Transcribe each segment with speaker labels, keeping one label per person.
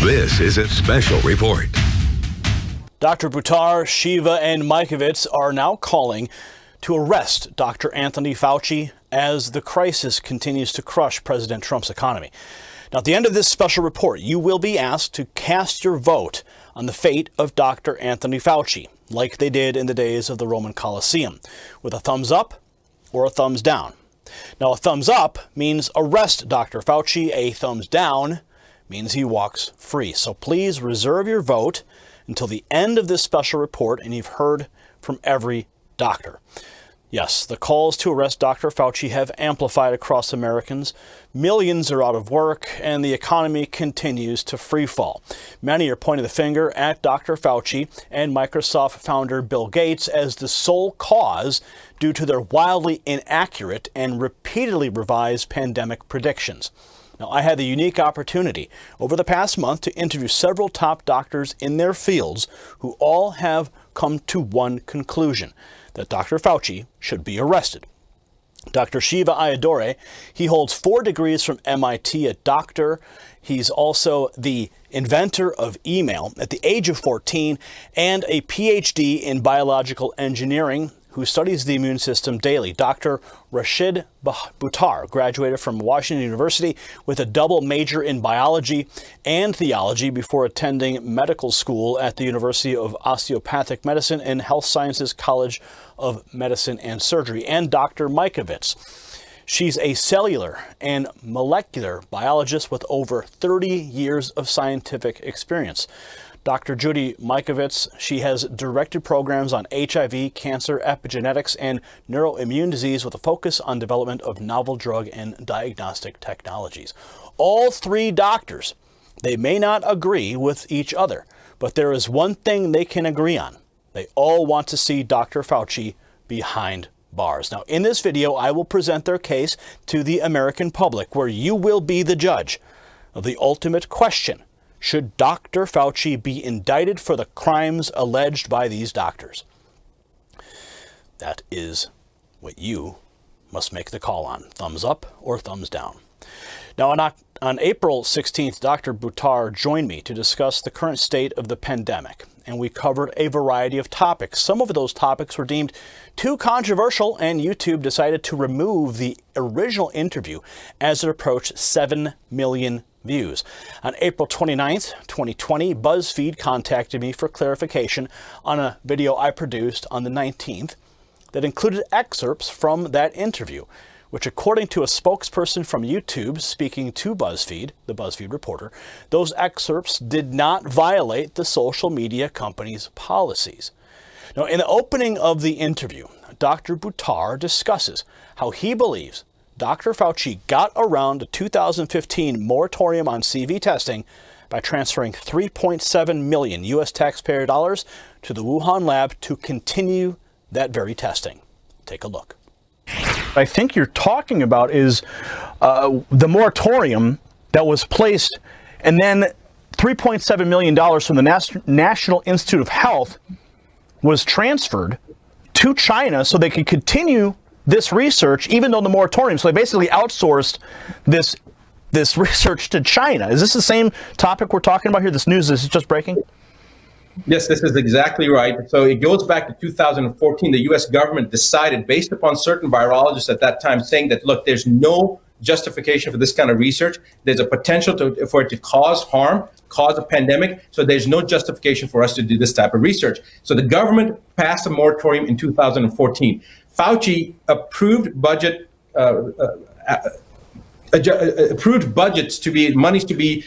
Speaker 1: This is a special report.
Speaker 2: Dr. Buttar, Shiva, and Mikovits are now calling to arrest Dr. Anthony Fauci as the crisis continues to crush President Trump's economy. Now, at the end of this special report, you will be asked to cast your vote on the fate of Dr. Anthony Fauci, like they did in the days of the Roman Colosseum, with a thumbs up or a thumbs down. Now, a thumbs up means arrest Dr. Fauci. A thumbs down means he walks free. So please reserve your vote until the end of this special report, and you've heard from every doctor. Yes, the calls to arrest Dr. Fauci have amplified across Americans. Millions are out of work, and the economy continues to freefall. Many are pointing the finger at Dr. Fauci and Microsoft founder Bill Gates as the sole cause due to their wildly inaccurate and repeatedly revised pandemic predictions. Now, I had the unique opportunity over the past month to interview several top doctors in their fields who all have come to one conclusion: that Dr. Fauci should be arrested. Dr. Shiva Ayyadurai, he holds 4 degrees from MIT, a doctor. He's also the inventor of email at the age of 14 and a PhD in biological engineering, who studies the immune system daily. Dr. Rashid Buttar graduated from Washington University with a double major in biology and theology before attending medical school at the University of Osteopathic Medicine and Health Sciences College of Medicine and Surgery. And Dr. Mikovits. She's a cellular and molecular biologist with over 30 years of scientific experience. Dr. Judy Mikovits, she has directed programs on HIV, cancer, epigenetics, and neuroimmune disease with a focus on development of novel drug and diagnostic technologies. All 3 doctors, they may not agree with each other, but there is one thing they can agree on. They all want to see Dr. Fauci behind bars. Now, in this video, I will present their case to the American public, where you will be the judge of the ultimate question: should Dr. Fauci be indicted for the crimes alleged by these doctors? That is what you must make the call on. Thumbs up or thumbs down. Now, on April 16th, Dr. Buttar joined me to discuss the current state of the pandemic, and we covered a variety of topics. Some of those topics were deemed too controversial, and YouTube decided to remove the original interview as it approached 7 million views. On April 29th, 2020, BuzzFeed contacted me for clarification on a video I produced on the 19th that included excerpts from that interview, which, according to a spokesperson from YouTube speaking to BuzzFeed, the BuzzFeed reporter, those excerpts did not violate the social media company's policies. Now, in the opening of the interview, Dr. Buttar discusses how he believes Dr. Fauci got around the 2015 moratorium on CV testing by transferring $3.7 million U.S. taxpayer dollars to the Wuhan lab to continue that very testing. Take a look. I think you're talking about is the moratorium that was placed, and then $3.7 million from the National Institute of Health was transferred to China so they could continue this research, even though the moratorium. So they basically outsourced this research to China. Is this the same topic we're talking about here? This news is just breaking?
Speaker 3: Yes, this is exactly right. So it goes back to 2014. The U.S. government decided, based upon certain virologists at that time, saying that, look, there's no justification for this kind of research. There's a potential for it to cause harm, cause a pandemic. So there's no justification for us to do this type of research. So the government passed a moratorium in 2014. Fauci approved budgets to be monies to be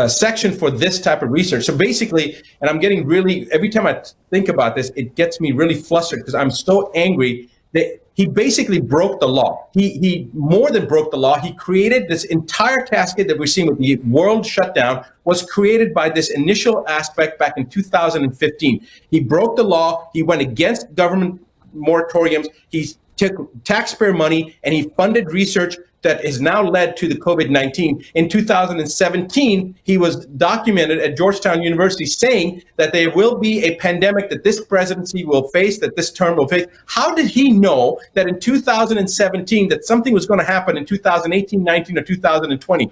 Speaker 3: sectioned for this type of research. So basically, and I'm getting really, every time I think about this, it gets me really flustered because I'm so angry that he basically broke the law. He more than broke the law. He created this entire cascade that we're seeing with the world shutdown was created by this initial aspect back in 2015. He broke the law. He went against government moratoriums. He took taxpayer money and he funded research that has now led to the COVID-19. In 2017, he was documented at Georgetown University saying that there will be a pandemic that this presidency will face, that this term will face. How did he know that in 2017 that something was going to happen in 2018, 19, or 2020?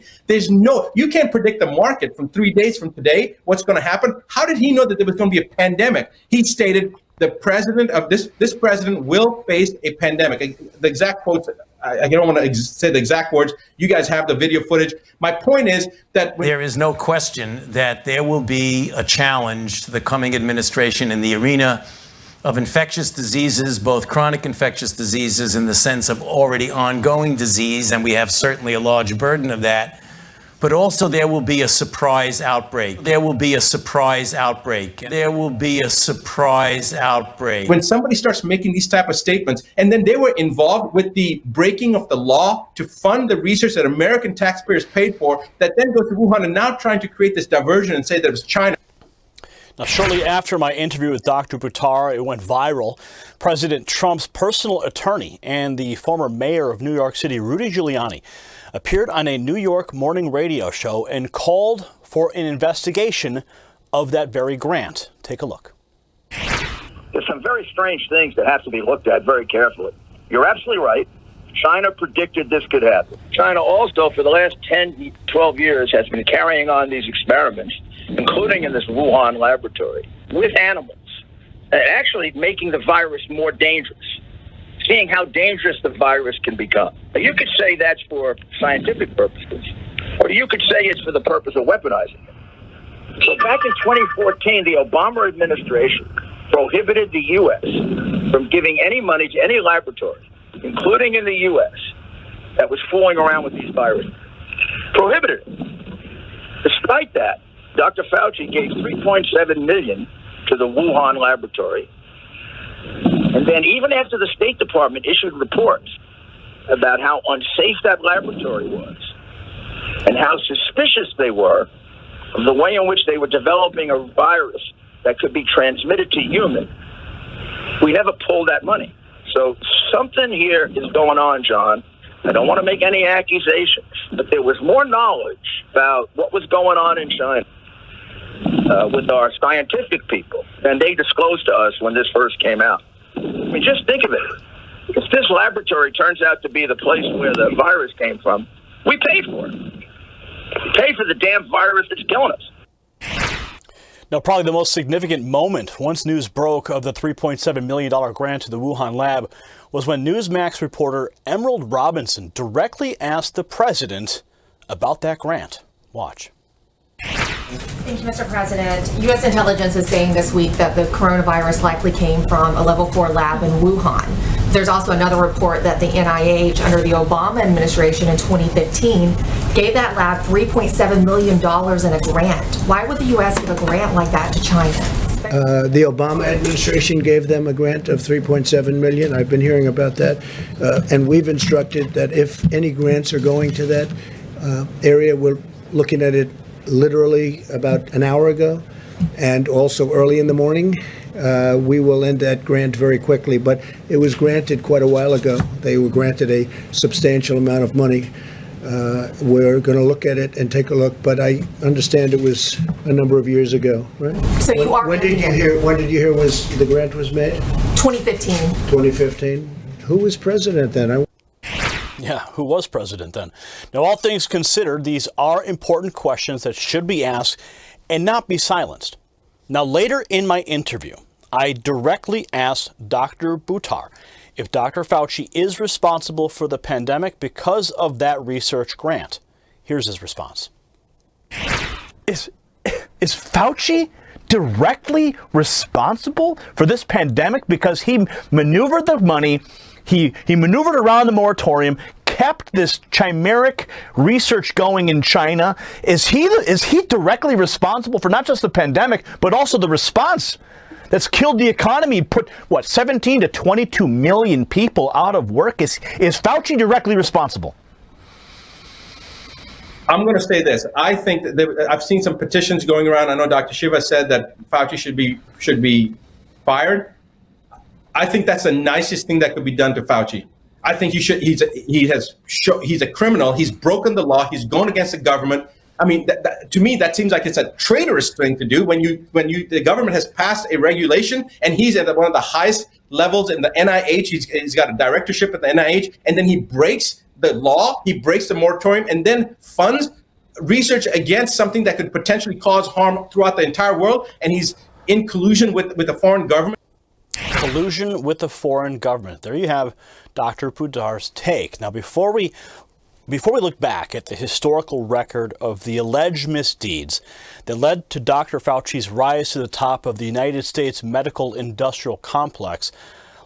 Speaker 3: You can't predict the market from 3 days from today, what's going to happen. How did he know that there was going to be a pandemic? He stated the president of this president will face a pandemic. The exact quotes, I don't want to say the exact words. You guys have the video footage. My point is that
Speaker 4: there is no question that there will be a challenge to the coming administration in the arena of infectious diseases, both chronic infectious diseases in the sense of already ongoing disease, and we have certainly a large burden of that. But also there will be a surprise outbreak. There will be a surprise outbreak. There will be a surprise outbreak.
Speaker 3: When somebody starts making these type of statements, and then they were involved with the breaking of the law to fund the research that American taxpayers paid for, that then goes to Wuhan and now trying to create this diversion and say that it was China.
Speaker 2: Now, shortly after my interview with Dr. Buttar, it went viral. President Trump's personal attorney and the former mayor of New York City, Rudy Giuliani, appeared on a New York morning radio show and called for an investigation of that very grant. Take a look.
Speaker 5: There's some very strange things that have to be looked at very carefully. You're absolutely right. China predicted this could happen. China also, for the last 10, 12 years, has been carrying on these experiments, including in this Wuhan laboratory, with animals, actually making the virus more dangerous, seeing how dangerous the virus can become. Now, you could say that's for scientific purposes, or you could say it's for the purpose of weaponizing it. So back in 2014, the Obama administration prohibited the U.S. from giving any money to any laboratory, including in the U.S., that was fooling around with these viruses. Prohibited it. Despite that, Dr. Fauci gave $3.7 million to the Wuhan laboratory. And then even after the State Department issued reports about how unsafe that laboratory was and how suspicious they were of the way in which they were developing a virus that could be transmitted to humans, we never pulled that money. So something here is going on, John. I don't want to make any accusations, but there was more knowledge about what was going on in China with our scientific people than they disclosed to us when this first came out. I mean, just think of it. If this laboratory turns out to be the place where the virus came from, we pay for it. We pay for the damn virus that's killing us.
Speaker 2: Now, probably the most significant moment once news broke of the $3.7 million grant to the Wuhan lab was when Newsmax reporter Emerald Robinson directly asked the president about that grant. Watch.
Speaker 6: Thank you, Mr. President. U.S. intelligence is saying this week that the coronavirus likely came from a level 4 lab in Wuhan. There's also another report that the NIH, under the Obama administration in 2015, gave that lab $3.7 million in a grant. Why would the U.S. give a grant like that to China?
Speaker 7: The Obama administration gave them a grant of $3.7 million. I've been hearing about that. And we've instructed that if any grants are going to that area, we're looking at it literally about an hour ago, and also early in the morning. We will end that grant very quickly, but it was granted quite a while ago. They were granted a substantial amount of money. We're going to look at it and take a look, but I understand it was a number of years ago, right?
Speaker 6: So you are.
Speaker 7: When did you hear was the grant was made?
Speaker 6: 2015.
Speaker 7: 2015. Who was president then?
Speaker 2: Yeah, who was president then? Now, all things considered, these are important questions that should be asked and not be silenced. Now, later in my interview, I directly asked Dr. Buttar if Dr. Fauci is responsible for the pandemic because of that research grant. Here's his response.
Speaker 8: Is Fauci directly responsible for this pandemic because he maneuvered the money, he maneuvered around the moratorium, kept this chimeric research going in China? Is he directly responsible for not just the pandemic, but also the response that's killed the economy, put, 17 to 22 million people out of work? Is Fauci directly responsible?
Speaker 3: I'm going to say this. I think that I've seen some petitions going around. I know Dr. Shiva said that Fauci should be fired. I think that's the nicest thing that could be done to Fauci. I think he's a criminal. He's broken the law. He's going against the government. I mean, to me, that seems like it's a traitorous thing to do when the government has passed a regulation and he's at one of the highest levels in the NIH. He's got a directorship at the NIH, and then he breaks the law, he breaks the moratorium, and then funds research against something that could potentially cause harm throughout the entire world. And he's in collusion with the foreign government.
Speaker 2: Collusion with the foreign government. There you have Dr. Buttar's take. Now, before we look back at the historical record of the alleged misdeeds that led to Dr. Fauci's rise to the top of the United States medical industrial complex,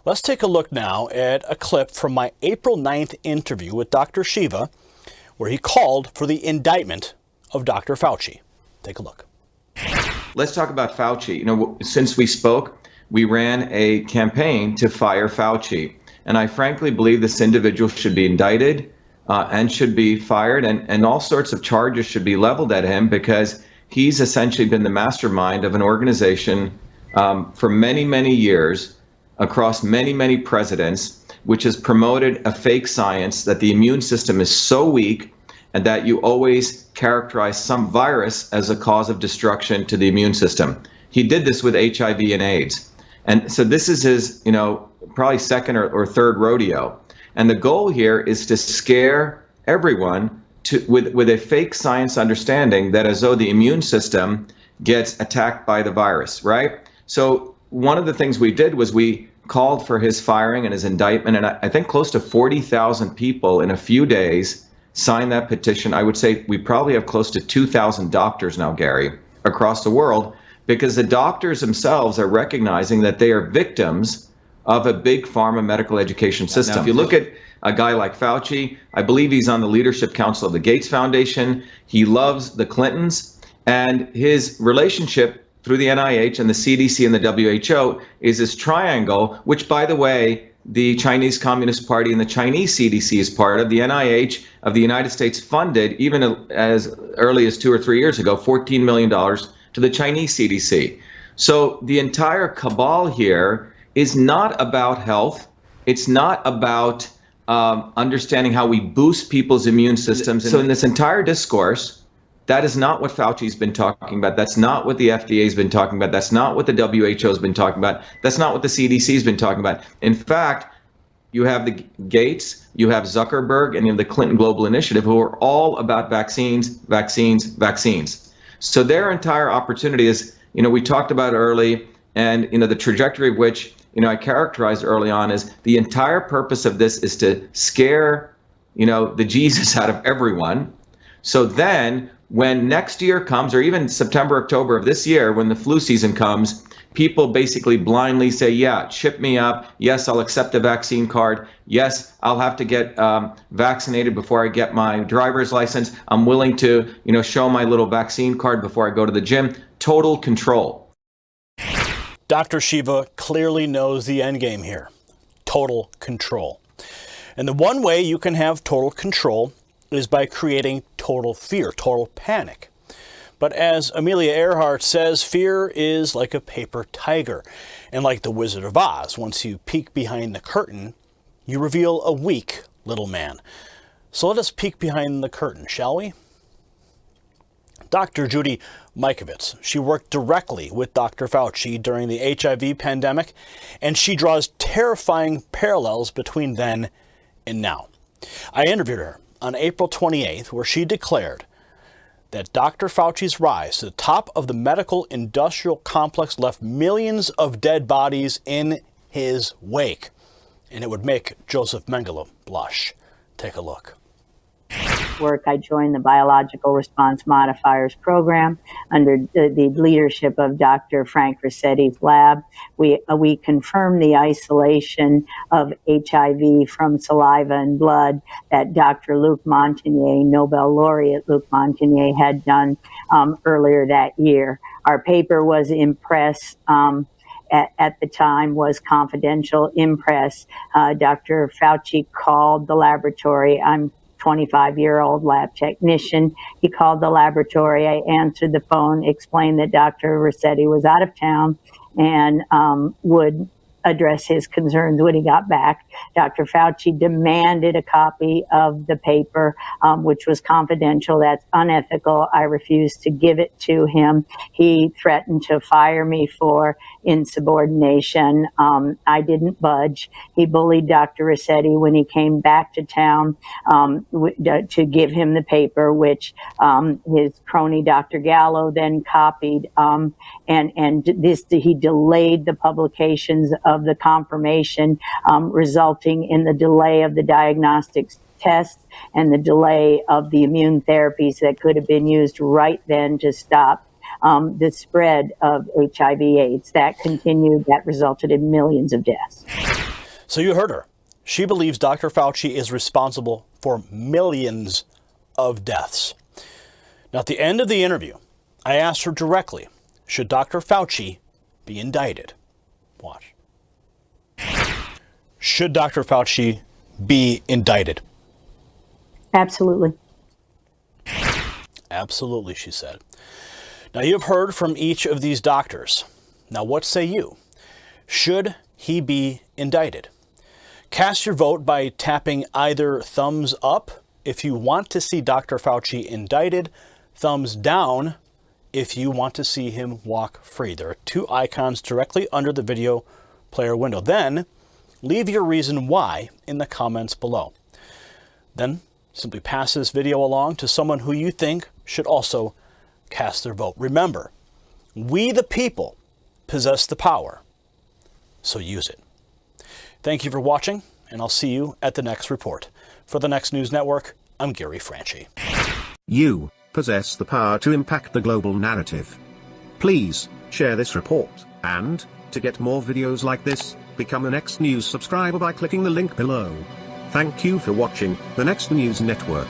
Speaker 2: let's take a look now at a clip from my April 9th interview with Dr. Shiva, where he called for the indictment of Dr. Fauci. Take a look.
Speaker 9: Let's talk about Fauci. You know, since we spoke, we ran a campaign to fire Fauci. And I frankly believe this individual should be indicted and should be fired, and all sorts of charges should be leveled at him, because he's essentially been the mastermind of an organization for many, many years across many, many presidents, which has promoted a fake science that the immune system is so weak and that you always characterize some virus as a cause of destruction to the immune system. He did this with HIV and AIDS. And so this is his, probably second or third rodeo. And the goal here is to scare everyone with a fake science understanding that as though the immune system gets attacked by the virus, right? So one of the things we did was we called for his firing and his indictment. And I think close to 40,000 people in a few days signed that petition. I would say we probably have close to 2,000 doctors now, Gary, across the world, because the doctors themselves are recognizing that they are victims of a big pharma medical education system. Now, if you look at a guy like Fauci, I believe he's on the leadership council of the Gates Foundation. He loves the Clintons, and his relationship through the NIH and the CDC and the WHO is this triangle, which, by the way, the Chinese Communist Party and the Chinese CDC is part of. The NIH of the United States funded, even as early as 2 or 3 years ago, $14 million to the Chinese CDC. So the entire cabal here is not about health. It's not about understanding how we boost people's immune systems. So in this entire discourse, that is not what Fauci's been talking about. That's not what the FDA's been talking about. That's not what the WHO's been talking about. That's not what the CDC's been talking about. In fact, you have the Gates, you have Zuckerberg, and you have the Clinton Global Initiative, who are all about vaccines, vaccines, vaccines. So their entire opportunity is, we talked about early, and the trajectory of which, I characterized early on is the entire purpose of this is to scare, the Jesus out of everyone. So then when next year comes, or even September, October of this year, when the flu season comes, people basically blindly say, yeah, chip me up. Yes, I'll accept the vaccine card. Yes, I'll have to get vaccinated before I get my driver's license. I'm willing to, show my little vaccine card before I go to the gym. Total control.
Speaker 2: Dr. Shiva clearly knows the end game here. Total control. And the one way you can have total control is by creating total fear, total panic. But as Amelia Earhart says, fear is like a paper tiger. And like the Wizard of Oz, once you peek behind the curtain, you reveal a weak little man. So let us peek behind the curtain, shall we? Dr. Judy Mikovits, she worked directly with Dr. Fauci during the HIV pandemic, and she draws terrifying parallels between then and now. I interviewed her on April 28th, where she declared that Dr. Fauci's rise to the top of the medical industrial complex left millions of dead bodies in his wake, and it would make Joseph Mengele blush. Take a look.
Speaker 10: I joined the Biological Response Modifiers program under the leadership of Dr. Frank Rossetti's lab. We confirmed the isolation of HIV from saliva and blood that Dr. Luc Montagnier, Nobel laureate Luc Montagnier, had done earlier that year. Our paper was in press. At the time was confidential in press. Dr. Fauci called the laboratory. I'm 25-year-old lab technician. He called the laboratory. I answered the phone, explained that Dr. Rossetti was out of town and would address his concerns when he got back. Dr. Fauci demanded a copy of the paper, which was confidential. That's unethical. I refused to give it to him. He threatened to fire me for insubordination. I didn't budge. He bullied Dr. Rossetti when he came back to town to give him the paper, which his crony Dr. Gallo then copied. He delayed the publications of the confirmation, resulting in the delay of the diagnostics test and the delay of the immune therapies that could have been used right then to stop the spread of HIV/AIDS. That continued, that resulted in millions of deaths.
Speaker 2: So you heard her. She believes Dr. Fauci is responsible for millions of deaths. Now, at the end of the interview, I asked her directly, should Dr. Fauci be indicted? Watch. Should Dr. Fauci be indicted?
Speaker 10: Absolutely.
Speaker 2: Absolutely, she said. Now, you've heard from each of these doctors. Now, what say you? Should he be indicted? Cast your vote by tapping either thumbs up if you want to see Dr. Fauci indicted, thumbs down if you want to see him walk free. There are two icons directly under the video player window. Then leave your reason why in the comments below. Then simply pass this video along to someone who you think should also cast their vote. Remember, we the people possess the power, so use it. Thank you for watching, and I'll see you at the next report. For the Next News Network, I'm Gary Franchi.
Speaker 11: You possess the power to impact the global narrative. Please share this report, and to get more videos like this, become a Next News subscriber by clicking the link below. Thank you for watching the Next News Network.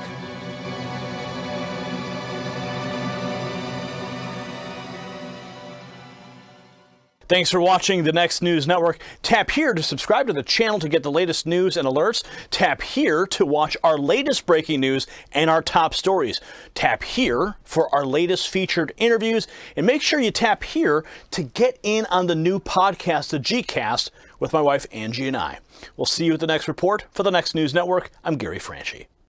Speaker 2: Thanks for watching the Next News Network. Tap here to subscribe to the channel to get the latest news and alerts. Tap here to watch our latest breaking news and our top stories. Tap here for our latest featured interviews. And make sure you tap here to get in on the new podcast, the G-Cast, with my wife Angie and I. We'll see you at the next report. For the Next News Network, I'm Gary Franchi.